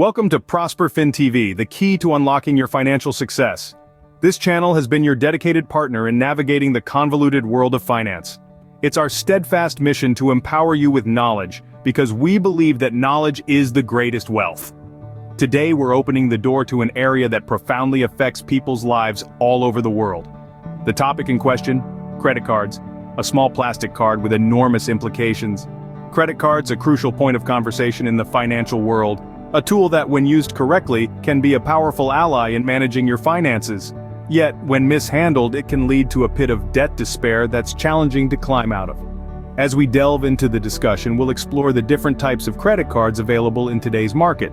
Welcome to ProsperFin TV, the key to unlocking your financial success. This channel has been your dedicated partner in navigating the convoluted world of finance. It's our steadfast mission to empower you with knowledge, because we believe that knowledge is the greatest wealth. Today we're opening the door to an area that profoundly affects people's lives all over the world. The topic in question: credit cards, a small plastic card with enormous implications. Credit cards, a crucial point of conversation in the financial world. A tool that, when used correctly, can be a powerful ally in managing your finances. Yet, when mishandled, it can lead to a pit of debt despair that's challenging to climb out of. As we delve into the discussion, we'll explore the different types of credit cards available in today's market.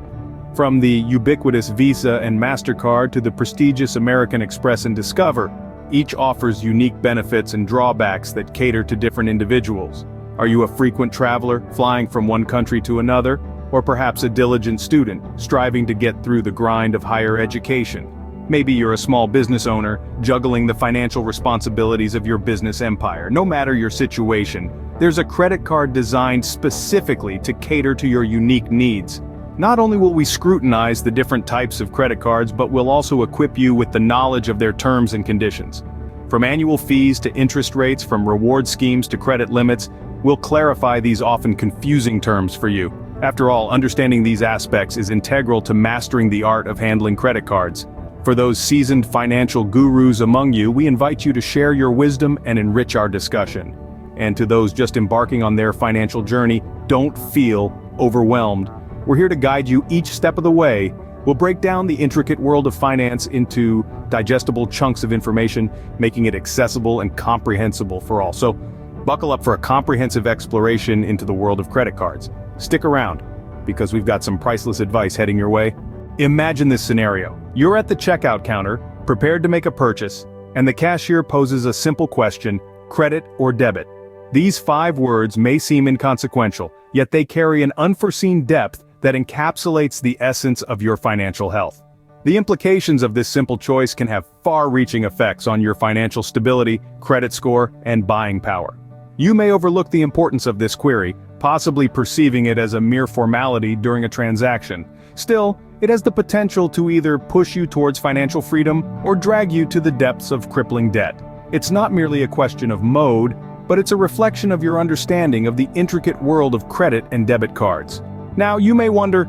From the ubiquitous Visa and MasterCard to the prestigious American Express and Discover, each offers unique benefits and drawbacks that cater to different individuals. Are you a frequent traveler, flying from one country to another? Or perhaps a diligent student, striving to get through the grind of higher education? Maybe you're a small business owner, juggling the financial responsibilities of your business empire. No matter your situation, there's a credit card designed specifically to cater to your unique needs. Not only will we scrutinize the different types of credit cards, but we'll also equip you with the knowledge of their terms and conditions. From annual fees to interest rates, from reward schemes to credit limits, we'll clarify these often confusing terms for you. After all, understanding these aspects is integral to mastering the art of handling credit cards. For those seasoned financial gurus among you, we invite you to share your wisdom and enrich our discussion. And to those just embarking on their financial journey, don't feel overwhelmed. We're here to guide you each step of the way. We'll break down the intricate world of finance into digestible chunks of information, making it accessible and comprehensible for all. So, buckle up for a comprehensive exploration into the world of credit cards. Stick around, because we've got some priceless advice heading your way. Imagine this scenario. You're at the checkout counter, prepared to make a purchase, and the cashier poses a simple question: credit or debit? These 5 words may seem inconsequential, yet they carry an unforeseen depth that encapsulates the essence of your financial health. The implications of this simple choice can have far-reaching effects on your financial stability, credit score, and buying power. You may overlook the importance of this query, possibly perceiving it as a mere formality during a transaction. Still, it has the potential to either push you towards financial freedom or drag you to the depths of crippling debt. It's not merely a question of mode, but it's a reflection of your understanding of the intricate world of credit and debit cards. Now, you may wonder,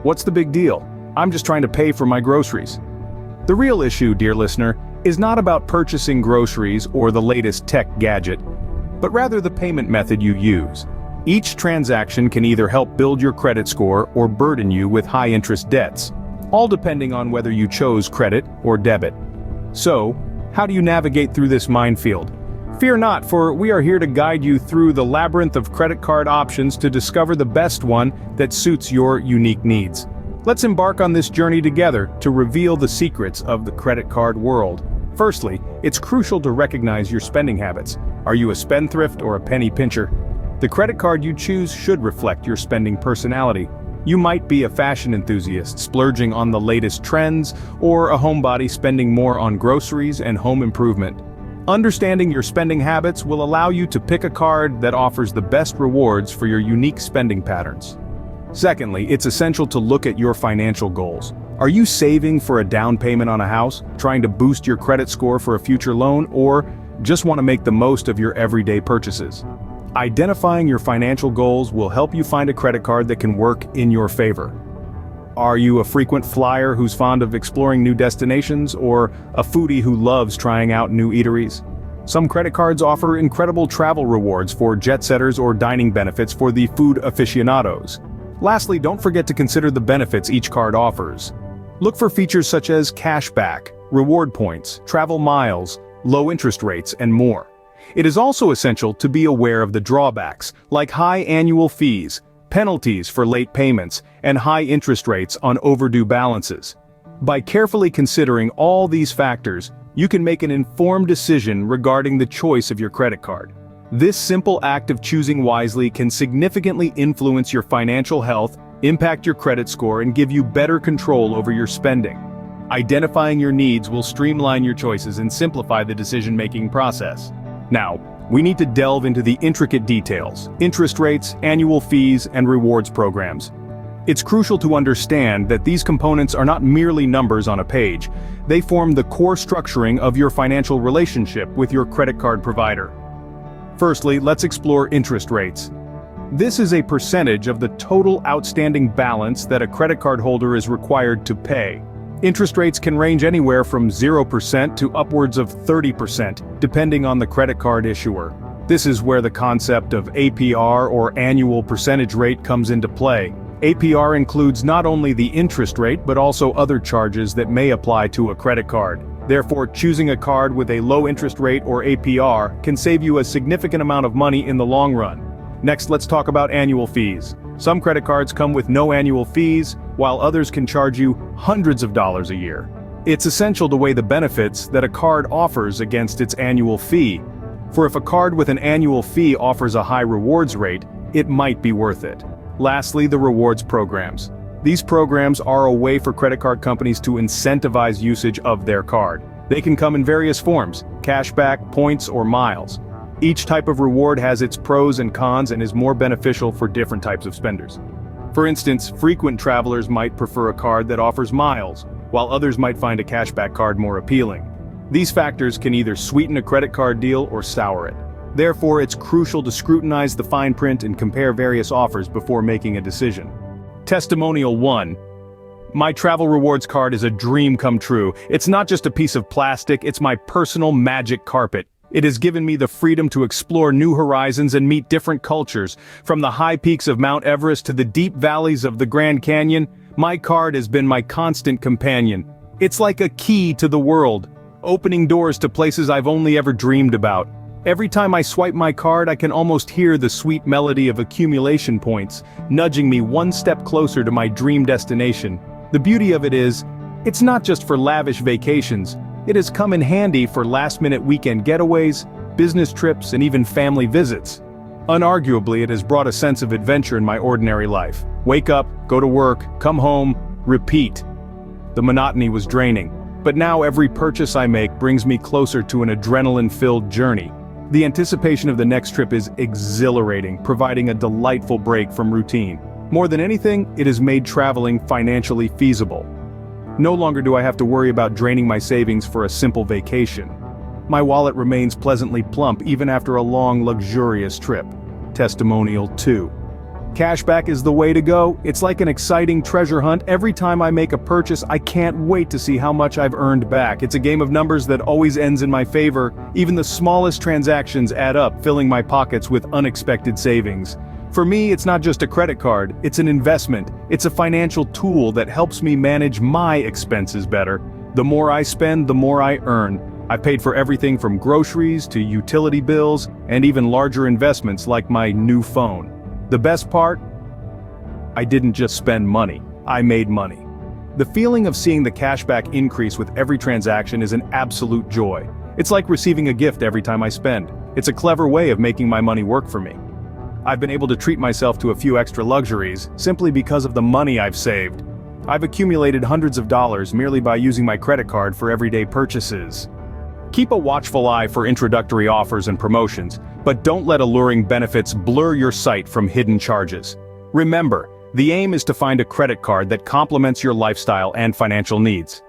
what's the big deal? I'm just trying to pay for my groceries. The real issue, dear listener, is not about purchasing groceries or the latest tech gadget, but rather the payment method you use. Each transaction can either help build your credit score or burden you with high-interest debts, all depending on whether you chose credit or debit. So, how do you navigate through this minefield? Fear not, for we are here to guide you through the labyrinth of credit card options to discover the best one that suits your unique needs. Let's embark on this journey together to reveal the secrets of the credit card world. Firstly, it's crucial to recognize your spending habits. Are you a spendthrift or a penny pincher? The credit card you choose should reflect your spending personality. You might be a fashion enthusiast, splurging on the latest trends, or a homebody spending more on groceries and home improvement. Understanding your spending habits will allow you to pick a card that offers the best rewards for your unique spending patterns. Secondly, it's essential to look at your financial goals. Are you saving for a down payment on a house, trying to boost your credit score for a future loan, or just want to make the most of your everyday purchases? Identifying your financial goals will help you find a credit card that can work in your favor. Are you a frequent flyer who's fond of exploring new destinations, or a foodie who loves trying out new eateries? Some credit cards offer incredible travel rewards for jet-setters or dining benefits for the food aficionados. Lastly, don't forget to consider the benefits each card offers. Look for features such as cashback, reward points, travel miles, low interest rates, and more. It is also essential to be aware of the drawbacks, like high annual fees, penalties for late payments, and high interest rates on overdue balances. By carefully considering all these factors, you can make an informed decision regarding the choice of your credit card. This simple act of choosing wisely can significantly influence your financial health, impact your credit score, and give you better control over your spending. Identifying your needs will streamline your choices and simplify the decision-making process. Now, we need to delve into the intricate details: interest rates, annual fees, and rewards programs. It's crucial to understand that these components are not merely numbers on a page. They form the core structuring of your financial relationship with your credit card provider. Firstly, let's explore interest rates. This is a percentage of the total outstanding balance that a credit card holder is required to pay. Interest rates can range anywhere from 0% to upwards of 30%, depending on the credit card issuer. This is where the concept of APR or annual percentage rate comes into play. APR includes not only the interest rate but also other charges that may apply to a credit card. Therefore, choosing a card with a low interest rate or APR can save you a significant amount of money in the long run. Next, let's talk about annual fees. Some credit cards come with no annual fees, while others can charge you hundreds of dollars a year. It's essential to weigh the benefits that a card offers against its annual fee. For if a card with an annual fee offers a high rewards rate, it might be worth it. Lastly, the rewards programs. These programs are a way for credit card companies to incentivize usage of their card. They can come in various forms: cashback, points, or miles. Each type of reward has its pros and cons and is more beneficial for different types of spenders. For instance, frequent travelers might prefer a card that offers miles, while others might find a cashback card more appealing. These factors can either sweeten a credit card deal or sour it. Therefore, it's crucial to scrutinize the fine print and compare various offers before making a decision. Testimonial 1. My travel rewards card is a dream come true. It's not just a piece of plastic, it's my personal magic carpet. It has given me the freedom to explore new horizons and meet different cultures. From the high peaks of Mount Everest to the deep valleys of the Grand Canyon, my card has been my constant companion. It's like a key to the world, opening doors to places I've only ever dreamed about. Every time I swipe my card, I can almost hear the sweet melody of accumulation points, nudging me one step closer to my dream destination. The beauty of it is, it's not just for lavish vacations. It has come in handy for last-minute weekend getaways, business trips, and even family visits. Unarguably, it has brought a sense of adventure in my ordinary life. Wake up, go to work, come home, repeat. The monotony was draining, but now every purchase I make brings me closer to an adrenaline-filled journey. The anticipation of the next trip is exhilarating, providing a delightful break from routine. More than anything, it has made traveling financially feasible. No longer do I have to worry about draining my savings for a simple vacation. My wallet remains pleasantly plump even after a long, luxurious trip. Testimonial 2. Cashback is the way to go. It's like an exciting treasure hunt. Every time I make a purchase, I can't wait to see how much I've earned back. It's a game of numbers that always ends in my favor. Even the smallest transactions add up, filling my pockets with unexpected savings. For me, it's not just a credit card, it's an investment. It's a financial tool that helps me manage my expenses better. The more I spend, the more I earn. I've paid for everything from groceries to utility bills and even larger investments like my new phone. The best part? I didn't just spend money, I made money. The feeling of seeing the cashback increase with every transaction is an absolute joy. It's like receiving a gift every time I spend. It's a clever way of making my money work for me. I've been able to treat myself to a few extra luxuries simply because of the money I've saved. I've accumulated hundreds of dollars merely by using my credit card for everyday purchases. Keep a watchful eye for introductory offers and promotions, but don't let alluring benefits blur your sight from hidden charges. Remember, the aim is to find a credit card that complements your lifestyle and financial needs.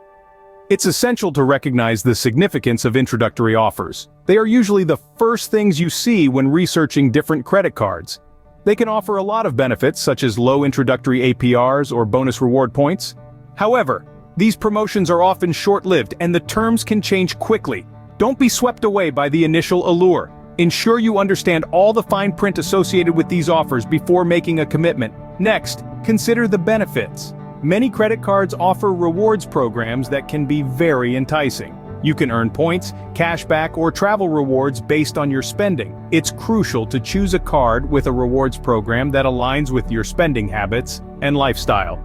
It's essential to recognize the significance of introductory offers. They are usually the first things you see when researching different credit cards. They can offer a lot of benefits such as low introductory APRs or bonus reward points. However, these promotions are often short-lived and the terms can change quickly. Don't be swept away by the initial allure. Ensure you understand all the fine print associated with these offers before making a commitment. Next, consider the benefits. Many credit cards offer rewards programs that can be very enticing. You can earn points, cashback, or travel rewards based on your spending. It's crucial to choose a card with a rewards program that aligns with your spending habits and lifestyle.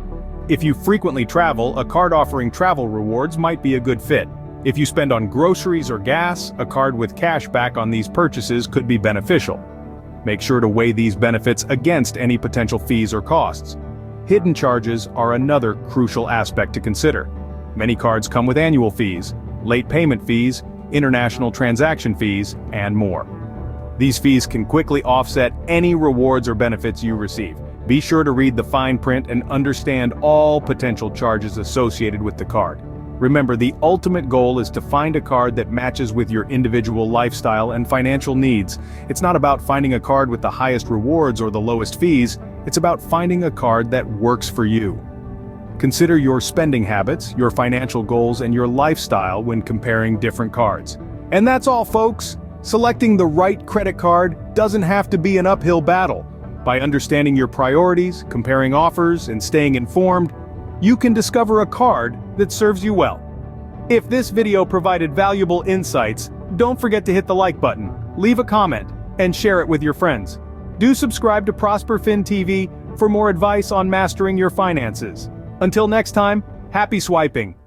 If you frequently travel, a card offering travel rewards might be a good fit. If you spend on groceries or gas, a card with cashback on these purchases could be beneficial. Make sure to weigh these benefits against any potential fees or costs. Hidden charges are another crucial aspect to consider. Many cards come with annual fees, late payment fees, international transaction fees, and more. These fees can quickly offset any rewards or benefits you receive. Be sure to read the fine print and understand all potential charges associated with the card. Remember, the ultimate goal is to find a card that matches with your individual lifestyle and financial needs. It's not about finding a card with the highest rewards or the lowest fees, it's about finding a card that works for you. Consider your spending habits, your financial goals, and your lifestyle when comparing different cards. And that's all, folks. Selecting the right credit card doesn't have to be an uphill battle. By understanding your priorities, comparing offers, and staying informed, you can discover a card that serves you well. If this video provided valuable insights, don't forget to hit the like button, leave a comment, and share it with your friends. Do subscribe to ProsperFin TV for more advice on mastering your finances. Until next time, happy swiping!